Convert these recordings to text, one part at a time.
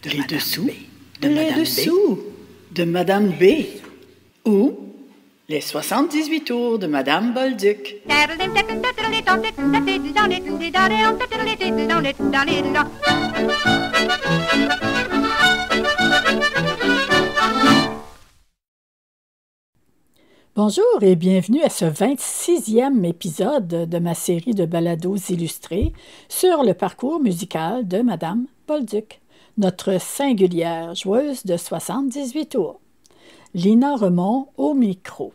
Les dessous de Madame B. Ou les 78 tours de Madame Bolduc. Bonjour et bienvenue à ce 26e épisode de ma série de balados illustrés sur le parcours musical de Madame Bolduc, notre singulière joueuse de 78 tours. Lina Remond au micro.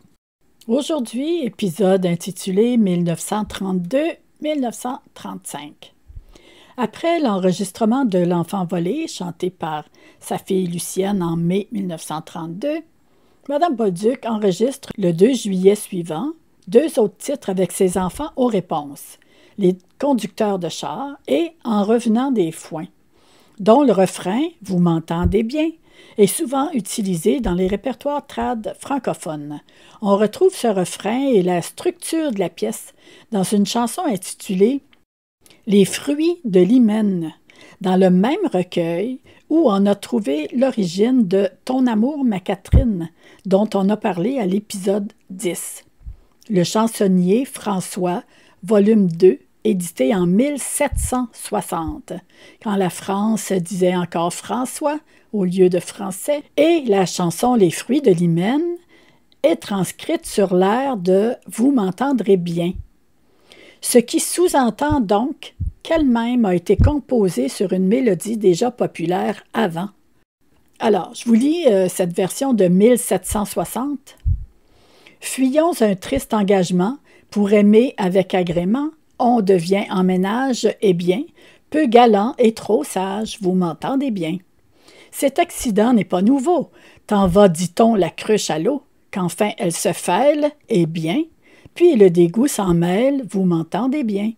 Aujourd'hui, épisode intitulé 1932-1935. Après l'enregistrement de L'Enfant volé, chanté par sa fille Lucienne en mai 1932, Madame Bolduc enregistre le 2 juillet suivant 2 autres titres avec ses enfants aux réponses, Les conducteurs de char et En revenant des foins, dont le refrain « Vous m'entendez bien » est souvent utilisé dans les répertoires trad francophones. On retrouve ce refrain et la structure de la pièce dans une chanson intitulée « Les fruits de l'hymen » dans le même recueil où on a trouvé l'origine de « Ton amour, ma Catherine » dont on a parlé à l'épisode 10. Le chansonnier François, volume 2, édité en 1760, quand la France disait encore François au lieu de français, et la chanson Les fruits de l'hymen est transcrite sur l'air de « Vous m'entendrez bien », ce qui sous-entend donc qu'elle-même a été composée sur une mélodie déjà populaire avant. Alors, je vous lis cette version de 1760. « Fuyons un triste engagement, pour aimer avec agrément, on devient en ménage et bien, peu galant et trop sage, vous m'entendez bien. Cet accident n'est pas nouveau, t'en va, dit-on, la cruche à l'eau, qu'enfin elle se fêle, et bien, puis le dégoût s'en mêle, vous m'entendez bien.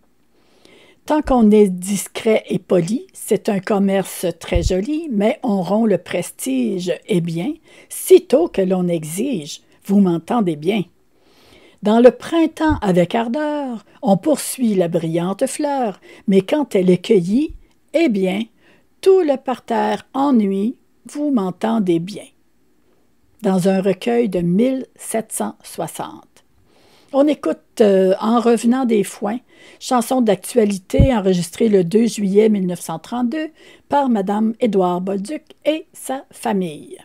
Tant qu'on est discret et poli, c'est un commerce très joli, mais on rompt le prestige, et bien, sitôt que l'on exige, vous m'entendez bien. Dans le printemps avec ardeur, on poursuit la brillante fleur, mais quand elle est cueillie, eh bien, tout le parterre ennuie, vous m'entendez bien. » Dans un recueil de 1760. On écoute En revenant des foins, chanson d'actualité enregistrée le 2 juillet 1932 par Madame Édouard Bolduc et sa famille.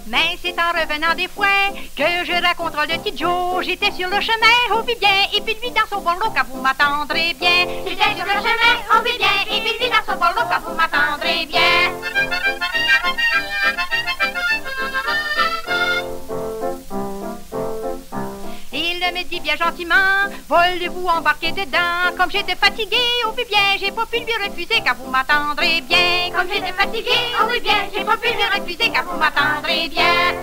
Mais c'est en revenant des foins que je raconterai le petit Joe. J'étais sur le chemin, on vit bien, et puis lui dans son borloo, car vous m'attendrez bien. J'étais sur le chemin, on vit bien, et puis lui dans son borloo, car vous m'attendrez bien. Il me dit bien gentiment, voulez-vous embarquer dedans? Comme j'étais fatigué, on vit bien, j'ai pas pu lui refuser, car vous m'attendrez bien. Comme j'étais fatigué, on vit bien, j'ai pas pu lui refuser, car vous m'attendrez bien.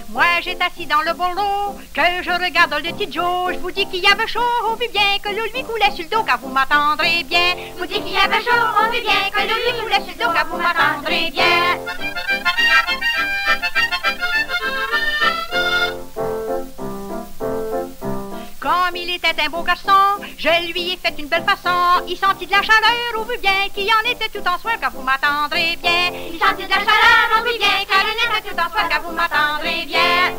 Moi j'étais assis dans le borloo, que je regarde le petit Joe. Je vous dis qu'il y avait chaud, on vit bien, que l'eau lui coulait sur le dos, car vous m'attendrez bien. Je vous dis qu'il y avait chaud, on vit bien, que l'eau lui coulait sur le dos, car vous m'attendrez bien. Comme il était un beau garçon, je lui ai fait une belle façon. Il sentit de la chaleur, on vit bien, qu'il y en était tout en soin, car vous m'attendrez bien. Il sentit de la chaleur, on vit bien, car il était tout en soin, car vous m'attendrez bien.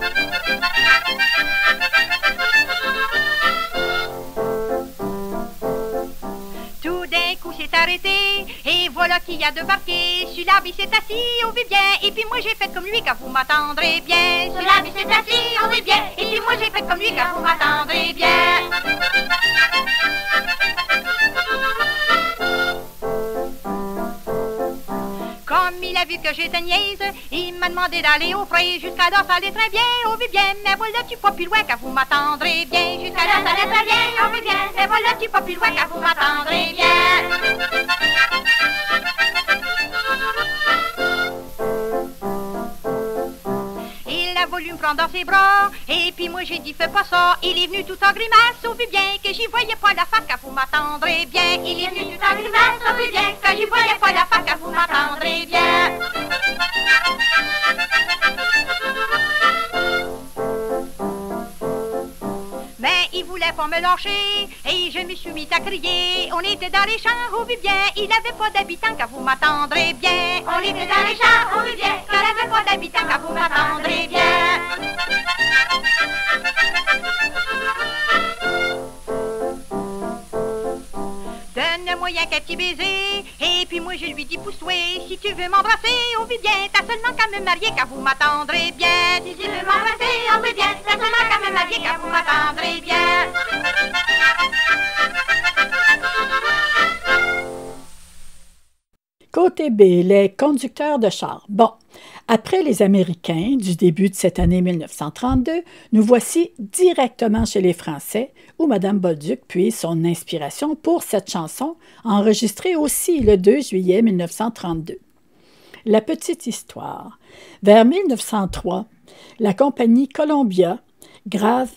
Tout d'un coup s'est arrêté, et voilà qu'il a débarqué. Sur l'arbre il s'est assis, on vit bien, et puis moi j'ai fait comme lui, car vous m'attendrez bien. Sur l'arbre il s'est assis, on vit bien, et puis moi j'ai fait comme lui, car vous m'attendrez bien. Comme il a vu que j'étais niaise, il m'a demandé d'aller au frais. Jusqu'alors ça allait très bien, on vit bien, mais voilà-tu pas plus loin, car vous m'attendrez bien. Jusqu'alors ça allait très bien, on vit bien, mais voilà-tu pas plus loin, car vous m'attendrez bien. Il a voulu me prendre dans ses bras, et puis moi j'ai dit fais pas ça. Il est venu tout en grimace, on vit bien, que j'y voyais pas la face, car vous m'attendrez bien. Il est venu tout en grimace, on vit bien, que j'y voyais pas la face, car vous m'attendrez bien. voulait pas me lâcher, et je me suis mis à crier. On était dans les champs, on vit bien, il avait pas d'habitants, car vous m'attendrez bien. On était dans les champs, on vit bien, il avait pas d'habitants, car vous m'attendrez bien. Donne-moi un petit baiser, et puis moi je lui dis pousse-toi. Si tu veux m'embrasser, on vit bien, t'as seulement qu'à me marier, car vous m'attendrez bien. Si tu veux m'embrasser, on vit bien, t'as seulement qu'à me marier, car vous m'attendrez bien. Côté B, les conducteurs de chars. Bon, après les Américains du début de cette année 1932, nous voici directement chez les Français, où Mme Bolduc puise son inspiration pour cette chanson, enregistrée aussi le 2 juillet 1932. La petite histoire. Vers 1903, la compagnie Columbia grave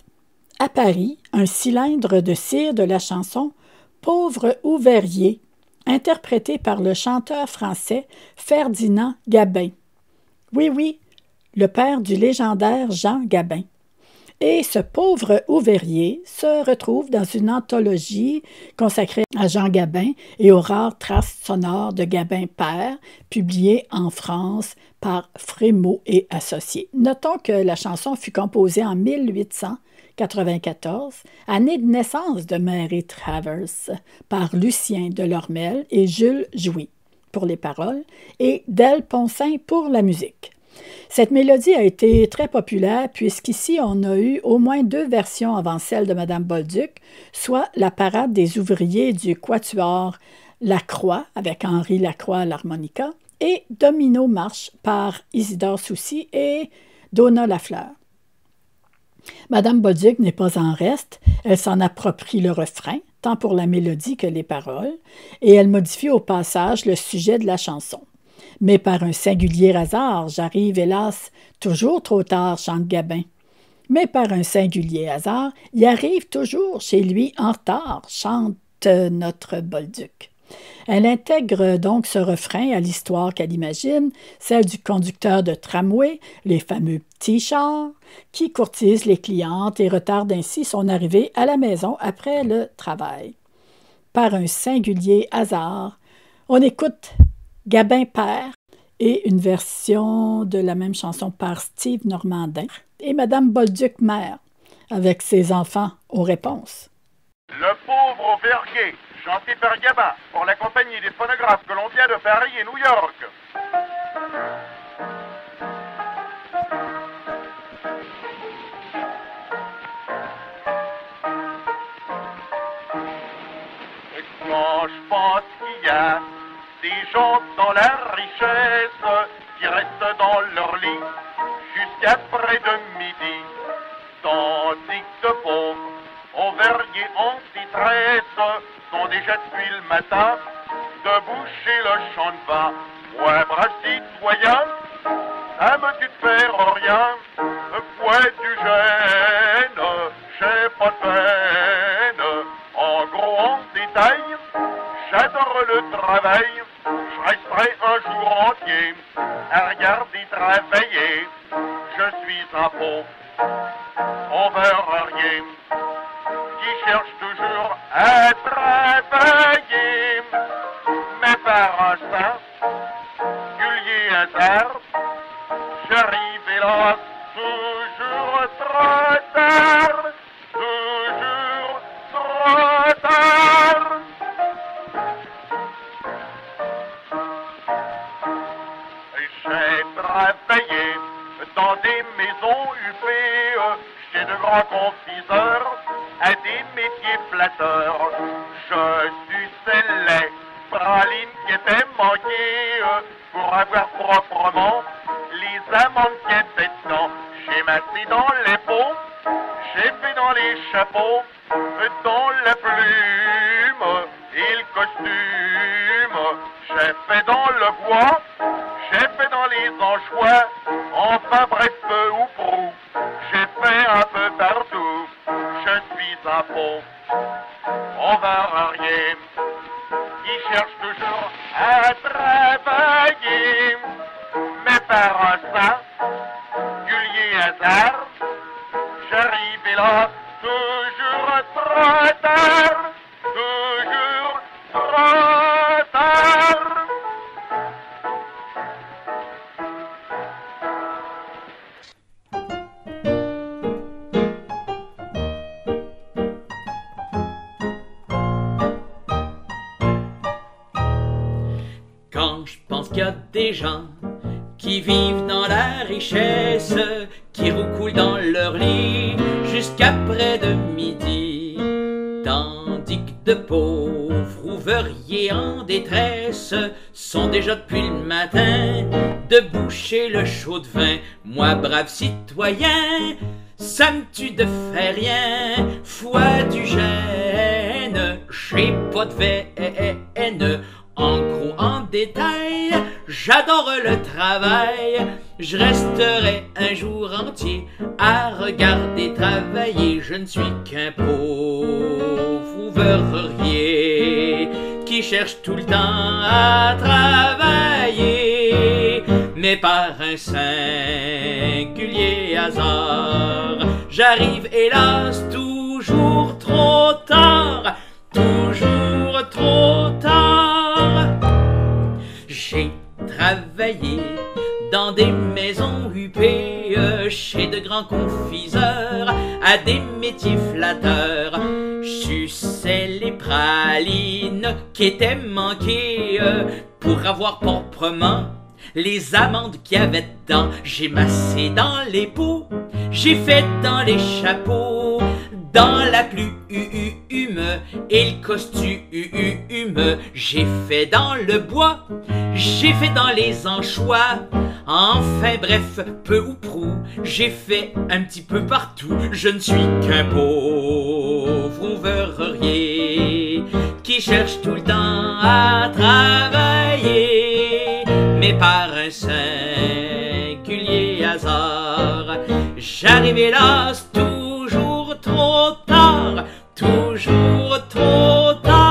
à Paris un cylindre de cire de la chanson « Pauvre ouvrier » interprété par le chanteur français Ferdinand Gabin. Oui, oui, le père du légendaire Jean Gabin. Et ce pauvre ouvrier se retrouve dans une anthologie consacrée à Jean Gabin et aux rares traces sonores de Gabin père, publiée en France par Frémaux et Associés. Notons que la chanson fut composée en 1894, année de naissance de Mary Travers, par Lucien Delormel et Jules Jouy pour les paroles et Del Poncin pour la musique. Cette mélodie a été très populaire puisqu'ici on a eu au moins 2 versions avant celle de Mme Bolduc, soit la parade des ouvriers du quatuor Lacroix avec Henri Lacroix à l'harmonica et Domino Marche par Isidore Soucy et Donna Lafleur. Mme Bolduc n'est pas en reste, elle s'en approprie le refrain, tant pour la mélodie que les paroles, et elle modifie au passage le sujet de la chanson. Mais par un singulier hasard, j'arrive hélas toujours trop tard, chante Gabin. Mais par un singulier hasard, il arrive toujours chez lui en retard, chante notre Bolduc. Elle intègre donc ce refrain à l'histoire qu'elle imagine, celle du conducteur de tramway, les fameux petits chars, qui courtisent les clientes et retardent ainsi son arrivée à la maison après le travail. Par un singulier hasard, on écoute Gabin père et une version de la même chanson par Steve Normandin et Mme Bolduc mère, avec ses enfants aux réponses. Le pauvre Verguet, chanté par Gabin, pour la compagnie des phonographes Columbia de Paris et New York. Et quand je pense qu'il y a des gens dans la richesse qui restent dans leur lit jusqu'après de midi, tandis que de pauvres ouvriers en détresse sont déjà depuis le matin debout chez le champ de vin. Ouais, brave citoyen, ça me dit de faire rien, quoi tu gênes, j'ai pas de peine. En gros, en détail, j'adore le travail, je resterai un jour entier à regarder travailler. Je suis un pauvre ouvrier qui cherche toujours à travailler, mais par un singulier hasard, j'arrive hélas toujours trop tard, toujours trop tard. J'ai travaillé dans des maisons huppées, chez de grands confiseurs, à des métiers flatteurs. Je suçais les pralines qui étaient manquées pour avoir proprement les amandes qui étaient dedans. J'ai massé dans les pots, j'ai fait dans les chapeaux, dans la plume et le costume. J'ai fait dans le bois, j'ai fait dans les anchois, enfin bref peu ou prou. J'ai fait un peu partout, je suis un pauvre ouvrier qui cherche toujours à travailler, mais par un singulier hasard, j'arrive là toujours trop des gens qui vivent dans la richesse, qui roucoulent dans leur lit jusqu'après de midi, tandis que de pauvres ouvriers en détresse sont déjà depuis le matin debout chez le chaud de vin. Moi, brave citoyen, ça me tue de faire rien, foi du gêne, j'ai pas de veine. En gros, en détail, j'adore le travail. Je resterai un jour entier à regarder travailler. Je ne suis qu'un pauvre ouvrier qui cherche tout le temps à travailler. Mais par un singulier hasard, j'arrive hélas toujours trop tard, toujours trop tard. J'ai travaillé dans des maisons huppées, chez de grands confiseurs, à des métiers flatteurs. Suçais les pralines qui étaient manquées pour avoir proprement les amandes qu'il y avait dedans. J'ai massé dans les pots, j'ai fait dans les chapeaux, dans la plume et le costume. J'ai fait dans le bois, j'ai fait dans les anchois. Enfin bref, peu ou prou, j'ai fait un petit peu partout. Je ne suis qu'un pauvre ouvrier qui cherche tout le temps à travailler. Mais par un singulier hasard, j'arrive hélas toujours trop tard, toujours trop tard.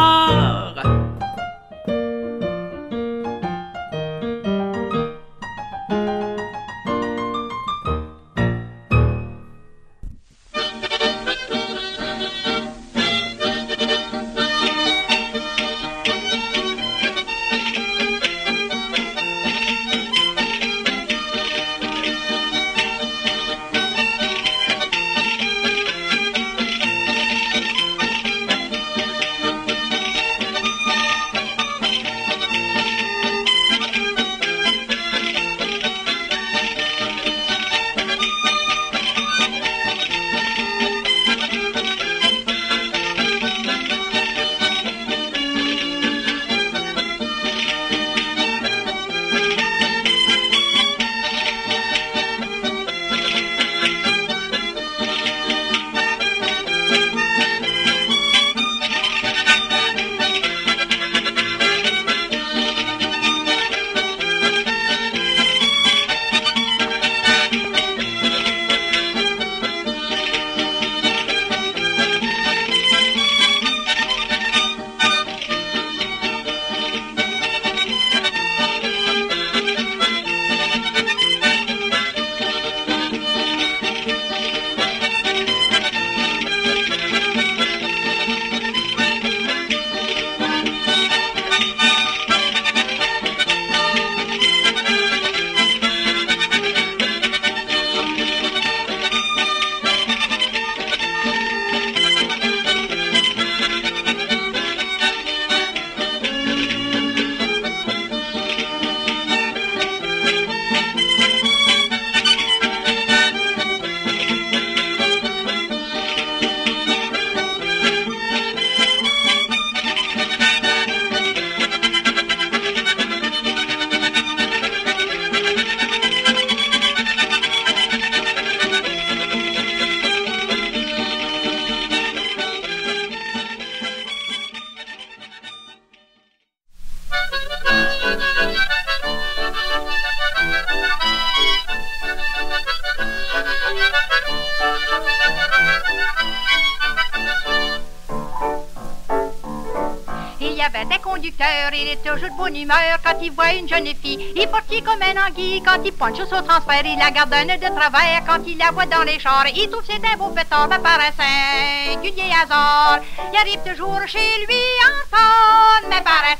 Il est toujours de bonne humeur quand il voit une jeune fille. Il porte comme un anguille quand il punche au transfert. Il la garde un œil de travers quand il la voit dans les chars. Il trouve c'est un beau pétard par un singulier hasard. Il arrive toujours chez lui en sonne, mais par un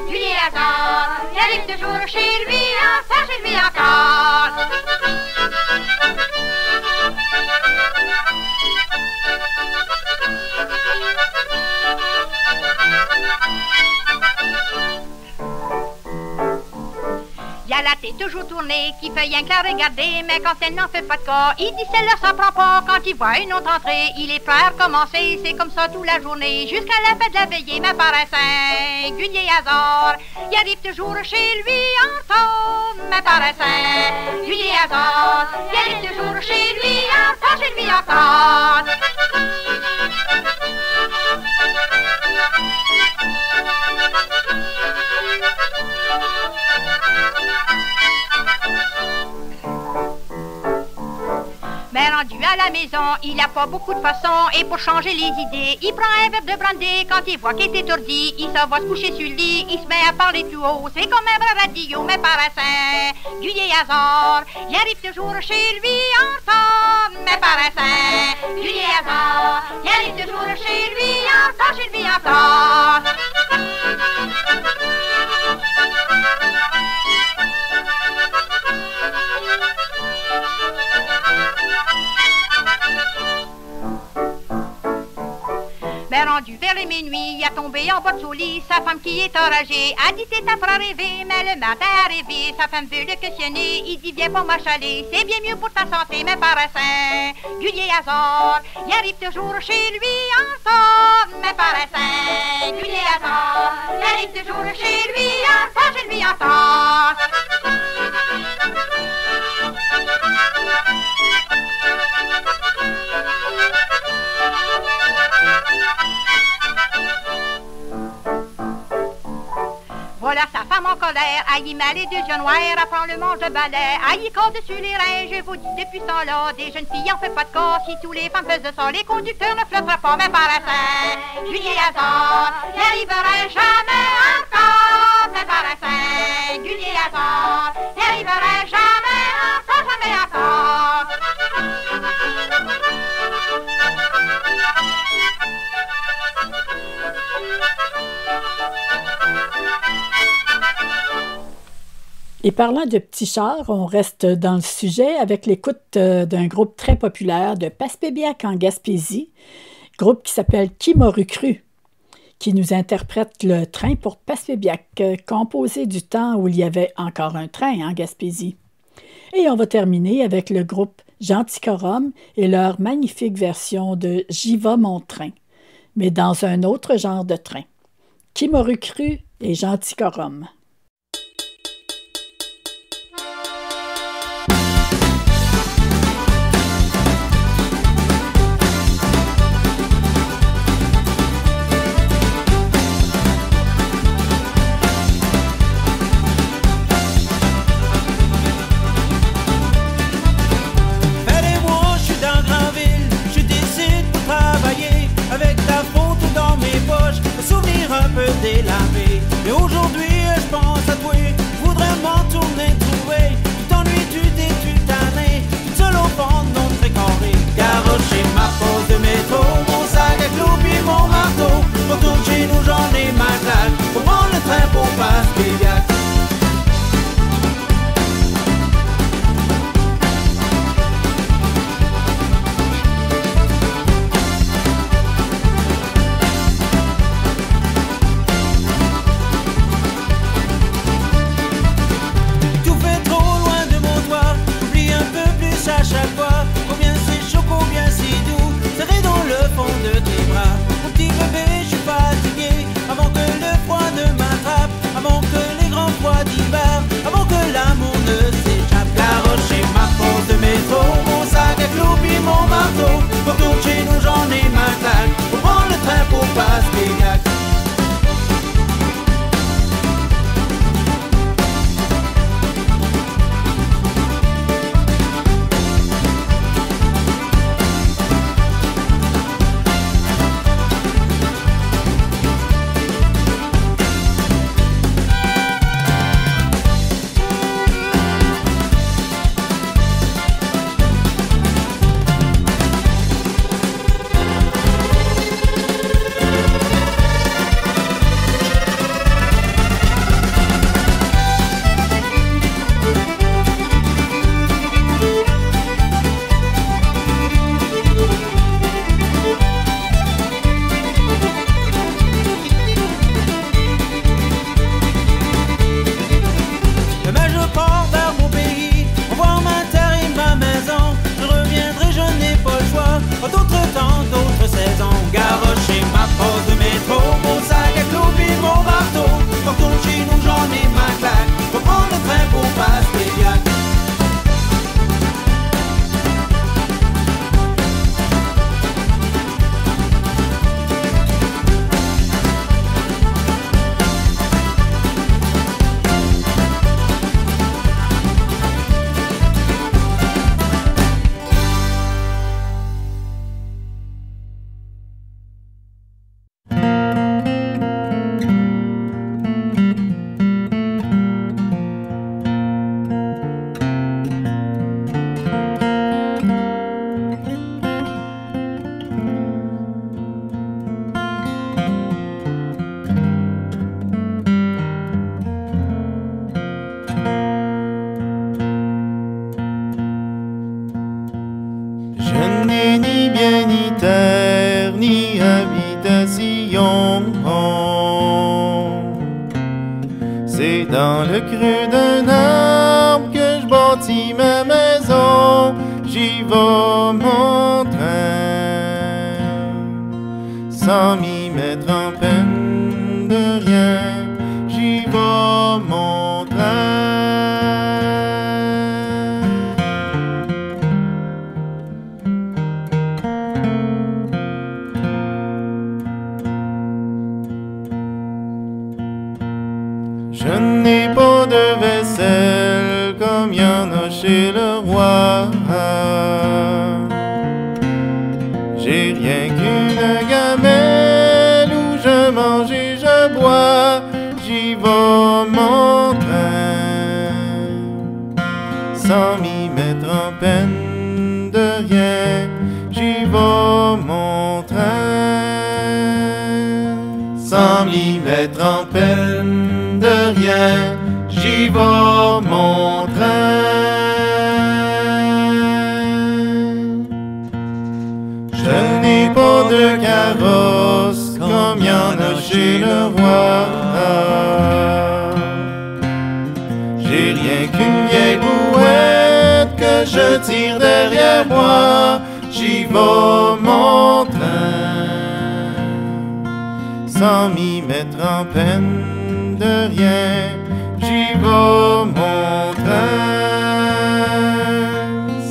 singulier hasard. Il arrive toujours chez lui en sonne, chez lui encore. sait toujours tourner, qui fait rien que la regarder, mais quand elle n'en fait pas de cas, il dit celle-là ça prend pas. Quand il voit une autre entrée, il est prêt à recommencer, c'est comme ça toute la journée, jusqu'à la fin de la veillée, mais par un singulier hasard, il arrive toujours chez lui en retard, mais par un singulier hasard, il arrive toujours chez lui en retard, chez lui en retard. Mais rendu à la maison, il n'a pas beaucoup de façons, et pour changer les idées, il prend un verre de brandy. Quand il voit qu'il est étourdi, il s'en va se coucher sur le lit, il se met à parler tout haut, c'est comme un vrai radio, mais par un singulier hasard, il arrive toujours chez lui en retard, mais par un singulier hasard, il arrive toujours chez lui en retard, chez lui en retard. Mais rendu vers les minuit, il a tombé en bas de son lit. Sa femme qui est enragée a dit t'es à faire rêver. Mais le matin arrivé, sa femme veut le questionner. Il dit viens pour m'achaler, c'est bien mieux pour ta santé. Mais par un singulier hasard, il arrive toujours chez lui en retard. Mais par un singulier hasard, il arrive toujours chez lui en retard, chez lui en retard. Voilà sa femme en colère, aïe il met les deux yeux noirs, apprend le manche de balai, aïe il colle dessus les reins, je vous dis depuis ce temps-là, des jeunes filles en fait pas de cas, si tous les femmes faisaient ça, les conducteurs ne flotteraient pas, mais par un singulier hasard, il n'arriverait jamais encore, mais par un singulier hasard, il n'arriverait jamais encore, jamais encore. Et parlant de petits chars, on reste dans le sujet avec l'écoute d'un groupe très populaire de Passepébiac en Gaspésie, groupe qui s'appelle Qui m'aurait cru, qui nous interprète le train pour Passepébiac, composé du temps où il y avait encore un train en Gaspésie. Et on va terminer avec le groupe Genticorum et leur magnifique version de J'y va mon train, mais dans un autre genre de train. Qui m'aurait cru et Genticorum. Un peu délavé. Mais aujourd'hui, je pense à toi. Je voudrais m'en tourner, trouver. Tu t'ennuies, tu t'es tanné. Tout seul au fond de notre carré. Garocher ma pose de métro, mon sac à clous puis mon marteau. Retourne chez nous, j'en ai ma claque. Faut prendre le train pour Passepébiac. Tout fait trop le creux d'un arbre que je bâtis ma maison, j'y vais mon train, sans m'y mettre en peine de rien, j'y vais mon train. Je n'ai pas de vaisselle comme y en a chez le roi. J'ai rien qu'une gamelle où je mange et je bois. J'y vais mon train, sans m'y mettre en peine de rien. J'y vais mon train, sans m'y mettre en peine de rien, j'y vais mon train. Je n'ai pas de carrosse comme y en a chez le roi. J'ai rien qu'une vieille brouette que je tire derrière moi. J'y vais mon train, sans m'y mettre en peine de rien, j'y vais mon train,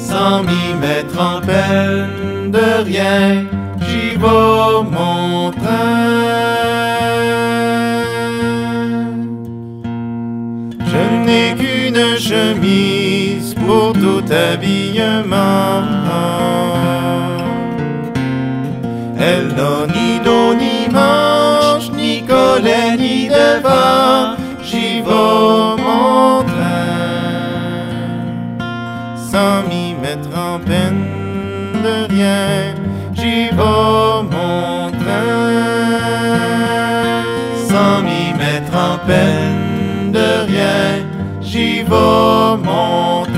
sans m'y mettre en peine de rien, j'y vais mon train. Je n'ai qu'une chemise pour tout habillement, elle n'a ni dos ni manche, ni collet ni devant. J'y vais mon train, sans m'y mettre en peine de rien. J'y vais mon train, sans m'y mettre en peine de rien. J'y vais mon train.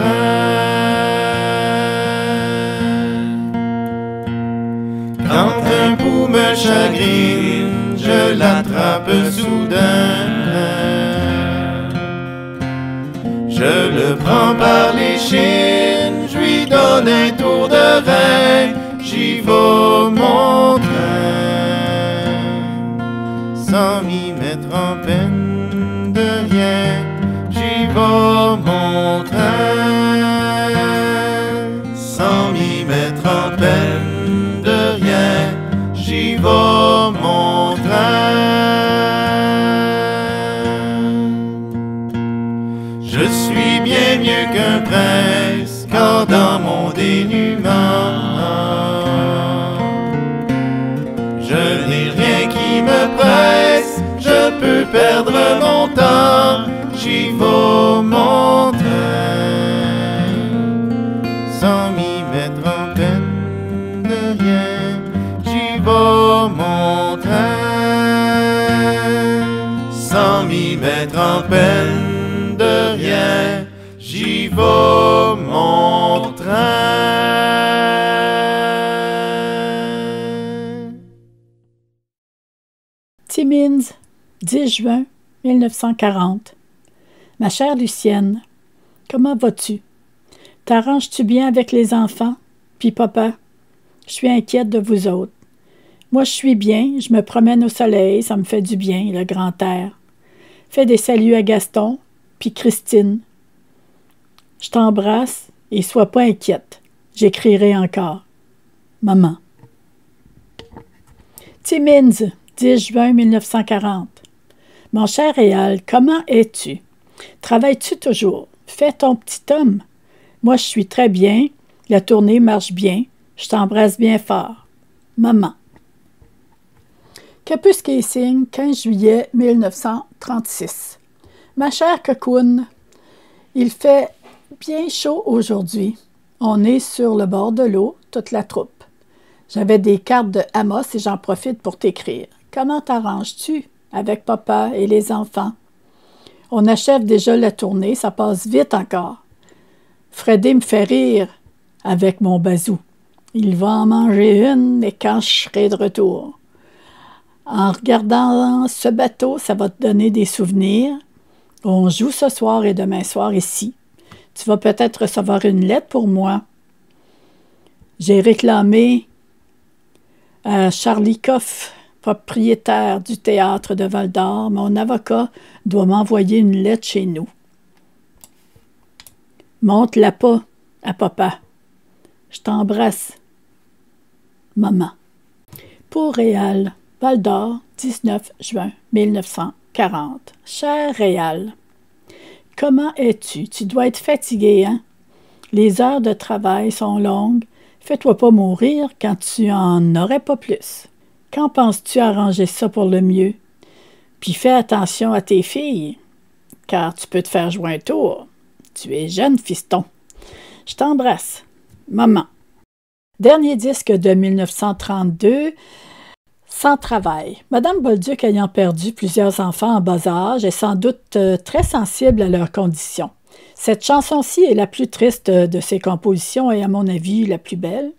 Quand un pouls me chagrine, je l'attrape soudain. Je le prends par les chines, je lui donne un tour de rein. J'y vais mon train, sans m'y mettre en peine de rien. J'y vais mon train, sans m'y mettre en peine de rien. J'y vais mon train. Je suis bien mieux qu'un prince quand dans mon dénuement je n'ai rien qui me presse, je peux perdre mon temps. J'y vais mon train, sans m'y mettre en peine de rien. J'y vais mon train, sans m'y mettre en peine de rien. J'y vais mon train. Timmins, 10 juin 1940. Ma chère Lucienne, comment vas-tu? T'arranges-tu bien avec les enfants? Puis papa, je suis inquiète de vous autres. Moi, je suis bien, je me promène au soleil, ça me fait du bien, le grand air. Fais des saluts à Gaston, puis Christine. Je t'embrasse et sois pas inquiète. J'écrirai encore. Maman. Timmins, 10 juin 1940. Mon cher Réal, comment es-tu? Travailles-tu toujours? Fais ton petit homme. Moi, je suis très bien. La tournée marche bien. Je t'embrasse bien fort. Maman. Kapuskasing, 15 juillet 1936. Ma chère Cocoon, il fait bien chaud aujourd'hui. On est sur le bord de l'eau, toute la troupe. J'avais des cartes de Amos et j'en profite pour t'écrire. Comment t'arranges-tu avec papa et les enfants? On achève déjà la tournée, ça passe vite encore. Freddy me fait rire avec mon bazou. Il va en manger une et quand je serai de retour. En regardant ce bateau, ça va te donner des souvenirs. On joue ce soir et demain soir ici. Tu vas peut-être recevoir une lettre pour moi. J'ai réclamé à Charlie Koff, propriétaire du théâtre de Val-d'Or. Mon avocat doit m'envoyer une lettre chez nous. Montre-la pas à papa. Je t'embrasse. Maman. Pour Réal, Val-d'Or, 19 juin 1940. Cher Réal, comment es-tu? Tu dois être fatigué, hein? Les heures de travail sont longues. Fais-toi pas mourir quand tu en aurais pas plus. Quand penses-tu arranger ça pour le mieux? Puis fais attention à tes filles, car tu peux te faire jouer un tour. Tu es jeune, fiston. Je t'embrasse. Maman. Dernier disque de 1932, Sans travail. Madame Bolduc, ayant perdu plusieurs enfants en bas âge, est sans doute très sensible à leurs conditions. Cette chanson-ci est la plus triste de ses compositions et, à mon avis, la plus belle.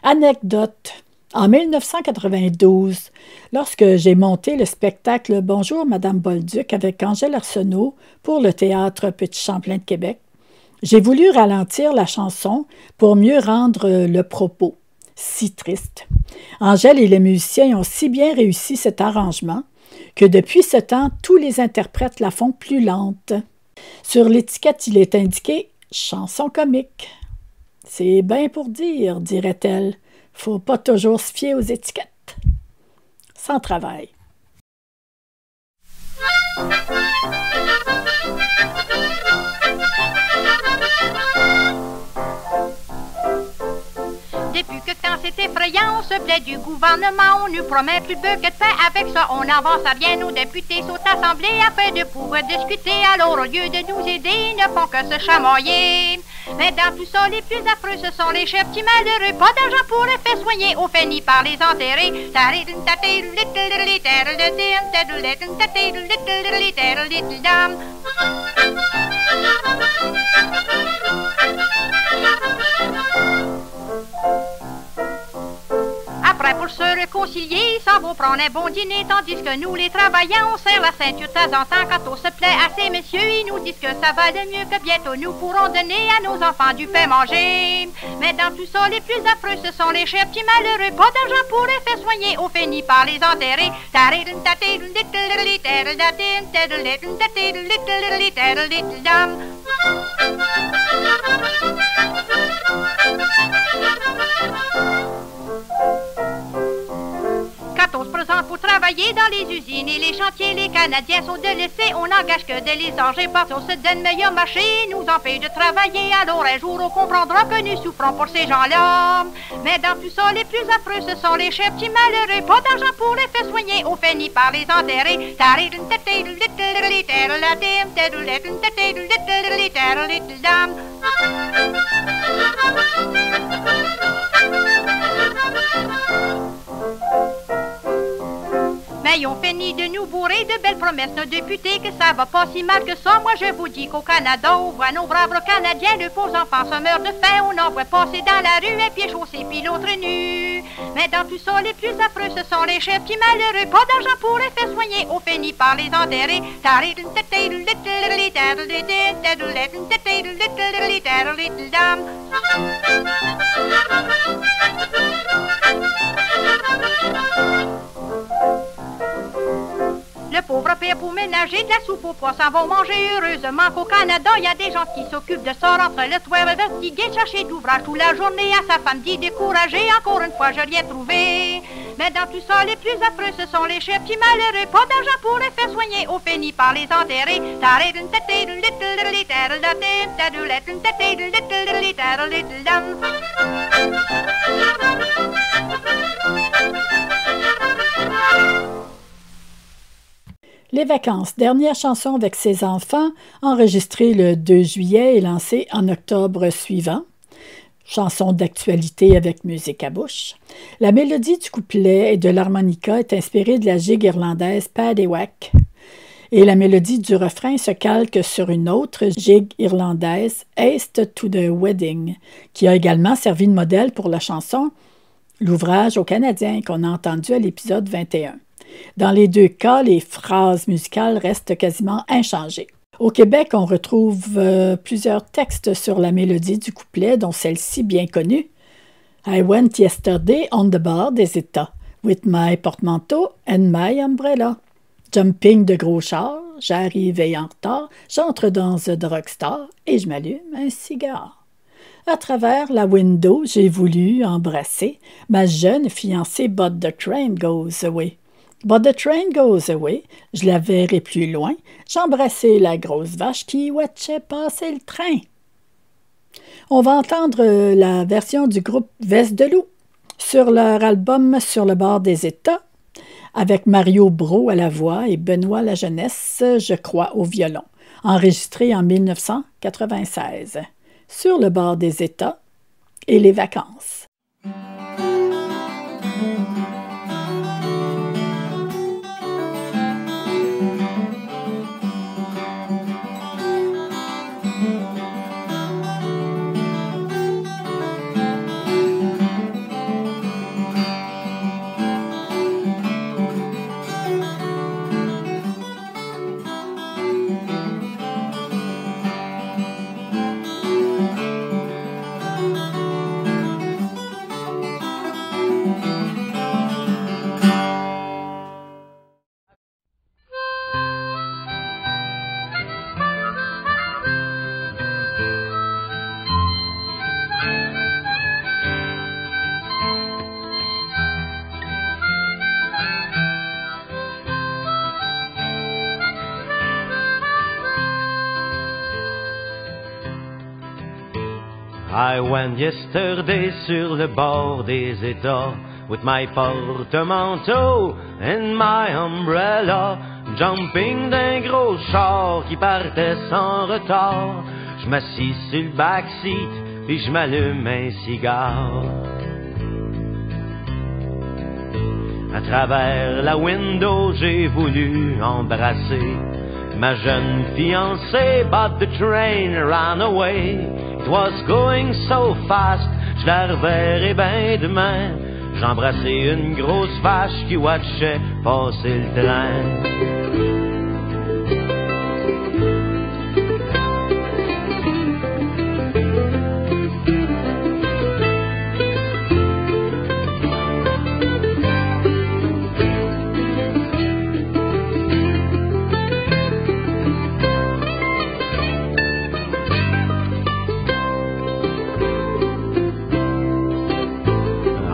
Anecdote. En 1992, lorsque j'ai monté le spectacle Bonjour Madame Bolduc avec Angèle Arsenault pour le théâtre Petit Champlain de Québec, j'ai voulu ralentir la chanson pour mieux rendre le propos. Si triste. Angèle et les musiciens ont si bien réussi cet arrangement que depuis ce temps, tous les interprètes la font plus lente. Sur l'étiquette, il est indiqué « chanson comique ». C'est bien pour dire, dirait-elle. Faut pas toujours se fier aux étiquettes. Sans travail. Depuis que quand c'est effrayant, on se plaît du gouvernement. On nous promet plus de bœufs que de pain. Avec ça, on n'avance à rien. Nos députés sont assemblés afin de pouvoir discuter. Alors, au lieu de nous aider, ils ne font que se chamoyer. Mais dans tout ça, les plus affreux, ce sont les chefs petits malheureux. Pas d'argent pour les faire soigner, on finit par les enterrer. Après, pour se réconcilier, ils s'en vont prendre un bon dîner, tandis que nous, les travailleurs, on serre la ceinture de temps en temps. Quand on se plaît à ces messieurs, ils nous disent que ça va de mieux, que bientôt nous pourrons donner à nos enfants du pain manger. Mais dans tout ça, les plus affreux, ce sont les chefs petits malheureux. Pas d'argent pour les faire soigner, on finit par les enterrer. Quand on se présente pour travailler dans les usines et les chantiers, les Canadiens sont délaissés, on n'engage que de les argers parce qu'on se donne meilleur marché, ils nous empêchent de travailler. Alors un jour on comprendra que nous souffrons pour ces gens-là. Mais dans tout ça, les plus affreux, ce sont les chefs petits malheureux. Pas d'argent pour les faire soigner, on finit par les enterrer. Mais ils ont fini de nous bourrer de belles promesses, nos députés, que ça va pas si mal que ça. Moi je vous dis qu'au Canada, on voit nos braves Canadiens, de pauvres enfants se meurent de faim. On en voit passer dans la rue, un pied chaussé puis l'autre nu. Mais dans tout ça, les plus affreux, ce sont les chefs petits malheureux. Pas d'argent pour les faire soigner, on finit par les enterrer. Le pauvre père pour ménager de la soupe aux pois s'en vont manger. Heureusement qu'au Canada, il y a des gens qui s'occupent de ça. Entre le toit fatigué de chercher d'ouvrage toute la journée. À sa femme dit découragée, encore une fois je rien trouvé. Mais dans tout ça, les plus affreux, ce sont les chefs petits malheureux. Pas d'argent pour les faire soigner, on finit par les enterrer. Les vacances, dernière chanson avec ses enfants, enregistrée le 2 juillet et lancée en octobre suivant. Chanson d'actualité avec musique à bouche. La mélodie du couplet et de l'harmonica est inspirée de la gigue irlandaise Paddywhack. Et la mélodie du refrain se calque sur une autre gigue irlandaise, Haste to the Wedding, qui a également servi de modèle pour la chanson L'ouvrage aux Canadiens qu'on a entendu à l'épisode 21. Dans les deux cas, les phrases musicales restent quasiment inchangées. Au Québec, on retrouve plusieurs textes sur la mélodie du couplet, dont celle-ci bien connue. I went yesterday on the bar des États, with my portmanteau and my umbrella. Jumping de gros chars, j'arrive en retard, j'entre dans The Drugstore et je m'allume un cigare. À travers la window, j'ai voulu embrasser ma jeune fiancée, but the train goes away. But the train goes away, je la verrai plus loin, j'embrassai la grosse vache qui watchait passer le train. On va entendre la version du groupe Veste de loup sur leur album Sur le bord des États, avec Mario Bro à la voix et Benoît Lajeunesse, je crois, au violon, enregistré en 1996. Sur le bord des États et les vacances. I went yesterday sur le bord des États with my porte-manteau and my umbrella, jumping d'un gros char qui partait sans retard. Je m'assis sur le backseat puis je m'allume un cigare. À travers la window, j'ai voulu embrasser ma jeune fiancée, but the train ran away. It was going so fast, je la reverrai ben demain. J'embrassais une grosse vache qui watchait passer le train.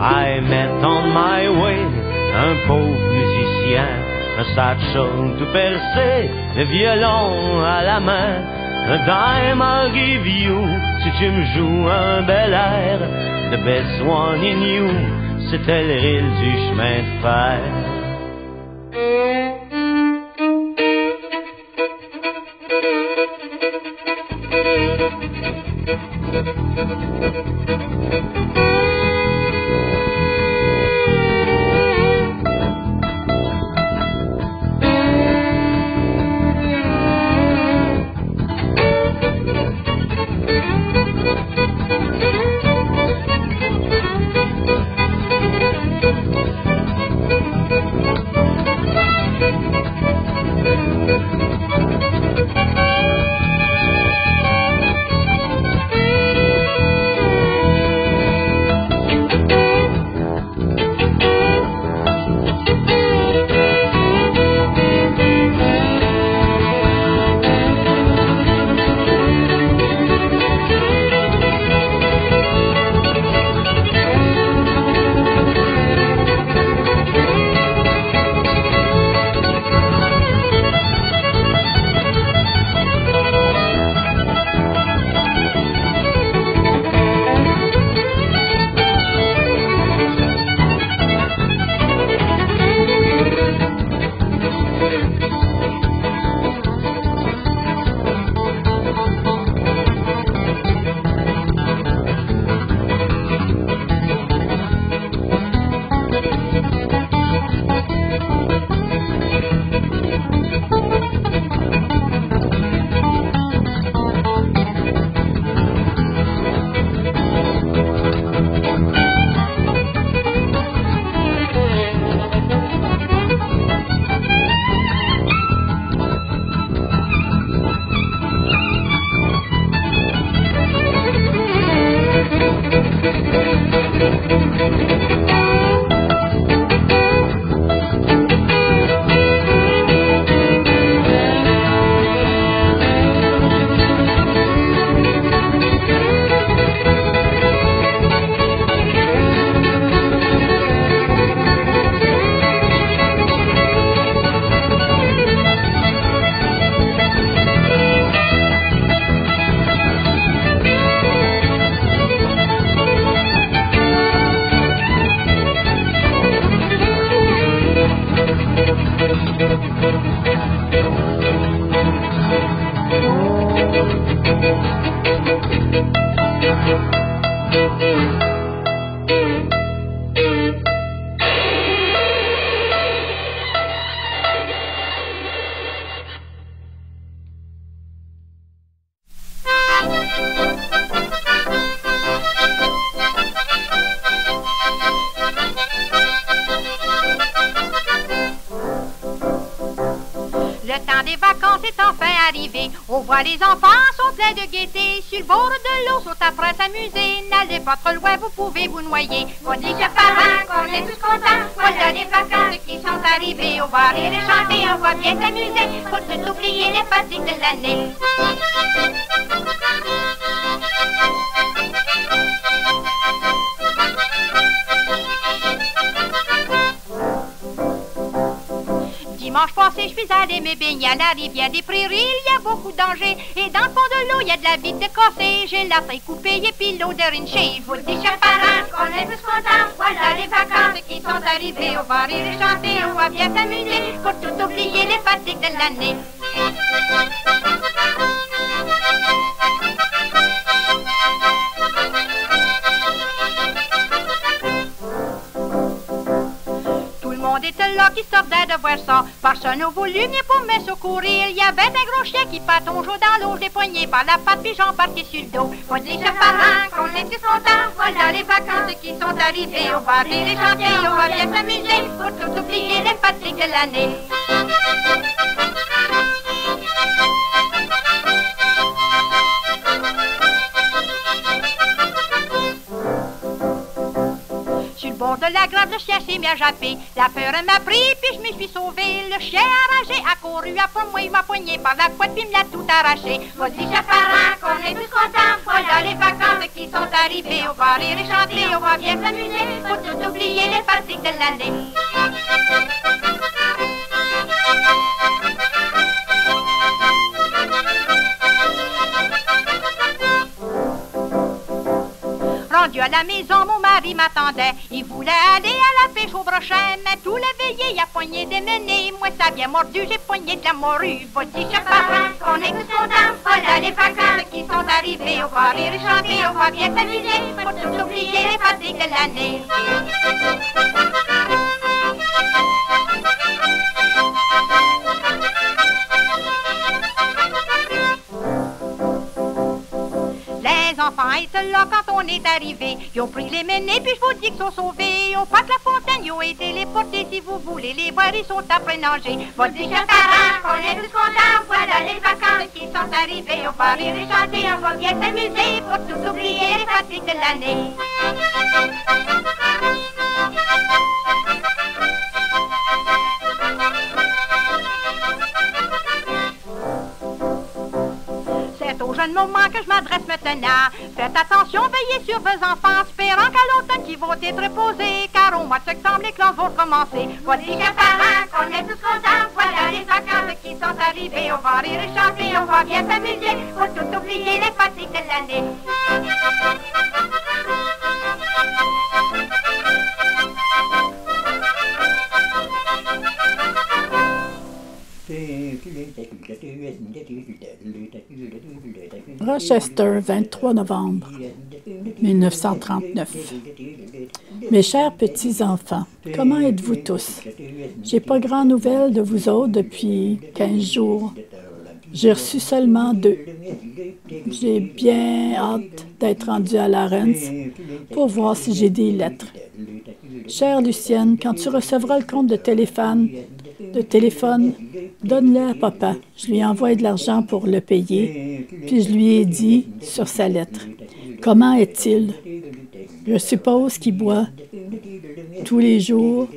I met on my way un pauvre musicien, un satchel tout percé, le violon à la main. A dime I'll give you si tu me joues un bel air. The best one in you, c'était le rille du chemin de fer. Le temps des vacances est enfin arrivé. On voit les enfants sont pleins de gaieté. Sur le bord de l'eau sont après s'amuser. N'allez pas trop loin, vous pouvez vous noyer. Faut dire que parents qu'on est tous contents. Voilà les vacances qui sont arrivées. On va rire et chanter, on va bien s'amuser. Faut tout oublier les fatigues de l'année. Dimanche passé, je suis allé me baigner à la rivière des Prairies. Il y a beaucoup de dangers. Et dans le fond de l'eau, il y a de la vitre de cassée. J'ai la taille coupée et puis l'odeur inchée. Vous le dites, chers parents, qu'on est tous contents. Voilà les vacances qui sont arrivées. On va rire et chanter, on va bien s'amuser. Pour tout oublier les fatigues de l'année. On était là qui sortait de voir ça. Personne n'a voulu venir pour me secourir. Il y avait un gros chien qui pataugeait dans l'eau. Je l'ai poigné par la patte puis j'embarqué sur le dos. Faut dire chers parents qu'on est tous contents. Voilà les vacances qui sont arrivées. On va rire et chanter, on va bien s'amuser. Pour tout oublier les fatigues de l'année. Sur le bord de la grave, le chien s'est mis à japper. La peur m'a pris, puis je me suis sauvé. Le chien enragé a couru après moi, il m'a poigné par la couette, puis me l'a tout arraché. Faut dire, chers parents, qu'on est tous contents. Voilà les vacances qui sont arrivées. On va rire et chanter, on va bien s'amuser. Faut tout oublier les fatigues de l'année. Rendu à la maison, mon mari m'attendait. Il voulait aller à la pêche au brochet, mais tout l'éveillé, il a poigné des menées. Moi, ça a bien mordu, j'ai poigné de la morue. Faut dire, chers parents, qu'on est tous contents. Voilà les vacances qui sont arrivées. On va rire et chanter, on va bien s'amuser. Pour tout oublier les fatigues de l'année. Les enfants étaient là quand on est arrivé. Ils ont pris les menées, puis je vous dis qu'ils sont sauvés. Au parc La Fontaine, ils ont été les porter. Si vous voulez les voir, ils sont après nager. Faut dire, chers parents, qu'on est tous contents. Voilà les vacances qui sont arrivées. On va rire et chanter, on va bien s'amuser. Pour tout oublier les fatigues de l'année. C'est au jeune moment que je m'adresse maintenant. Faites attention, veillez sur vos enfants, espérant qu'à l'automne qu'ils vont être reposés, car au mois de septembre, les clans vont commencer. Faut dire, chers parents, qu'on est tous contents. Voilà les vacances qui sont arrivées. On va rire et chanter, on va bien s'amuser. Faut tout oublier les fatigues de l'année. Rochester, 23 novembre 1939. Mes chers petits-enfants, comment êtes-vous tous? J'ai pas grand nouvelle de vous autres depuis 15 jours. J'ai reçu seulement 2. J'ai bien hâte d'être rendu à Lawrence pour voir si j'ai des lettres. Chère Lucienne, quand tu recevras le compte de téléphone, donne-le à papa. Je lui envoie de l'argent pour le payer, puis je lui ai dit sur sa lettre. Comment est-il? Je suppose qu'il boit tous les jours.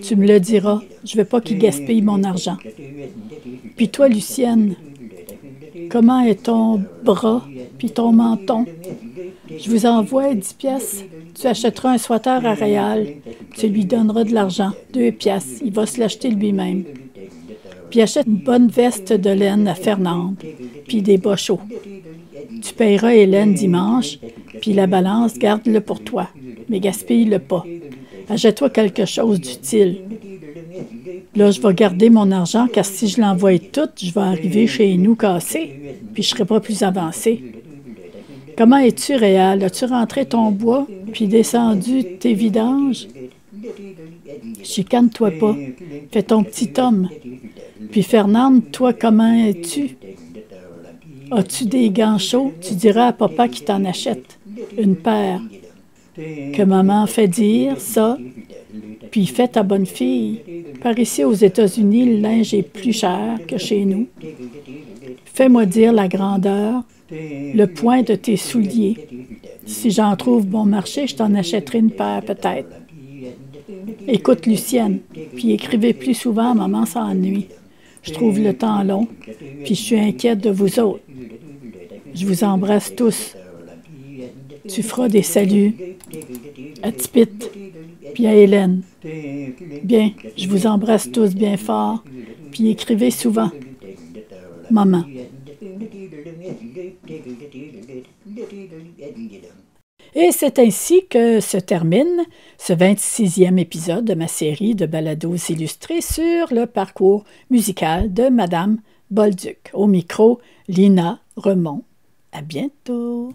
Tu me le diras. Je ne veux pas qu'il gaspille mon argent. Puis toi, Lucienne, comment est ton bras puis ton menton? Je vous envoie 10 piastres. Tu achèteras un sweater à Réal. Tu lui donneras de l'argent, 2 piastres. Il va se l'acheter lui-même. Puis achète une bonne veste de laine à Fernande, puis des bas chauds. Tu payeras Hélène dimanche, puis la balance, garde-le pour toi, mais gaspille-le pas. Achète-toi quelque chose d'utile. Là, je vais garder mon argent, car si je l'envoie tout, je vais arriver chez nous cassé, puis je ne serai pas plus avancé. Comment es-tu, Réal? As-tu rentré ton bois, puis descendu tes vidanges? Chicane-toi pas. Fais ton petit homme. Puis Fernande, toi, comment es-tu? As-tu des gants chauds? Tu diras à papa qu'il t'en achète une paire. Que maman fait dire ça, puis fais ta bonne fille. Par ici aux États-Unis, le linge est plus cher que chez nous. Fais-moi dire la grandeur, le point de tes souliers. Si j'en trouve bon marché, je t'en achèterai une paire peut-être. Écoute Lucienne, puis écrivez plus souvent, maman s'ennuie. Je trouve le temps long, puis je suis inquiète de vous autres. Je vous embrasse tous. Tu feras des saluts à Tipit, puis à Hélène. Bien, je vous embrasse tous bien fort, puis écrivez souvent. Maman. Et c'est ainsi que se termine ce 26e épisode de ma série de balados illustrés sur le parcours musical de Madame Bolduc. Au micro, Lina Remond. À bientôt!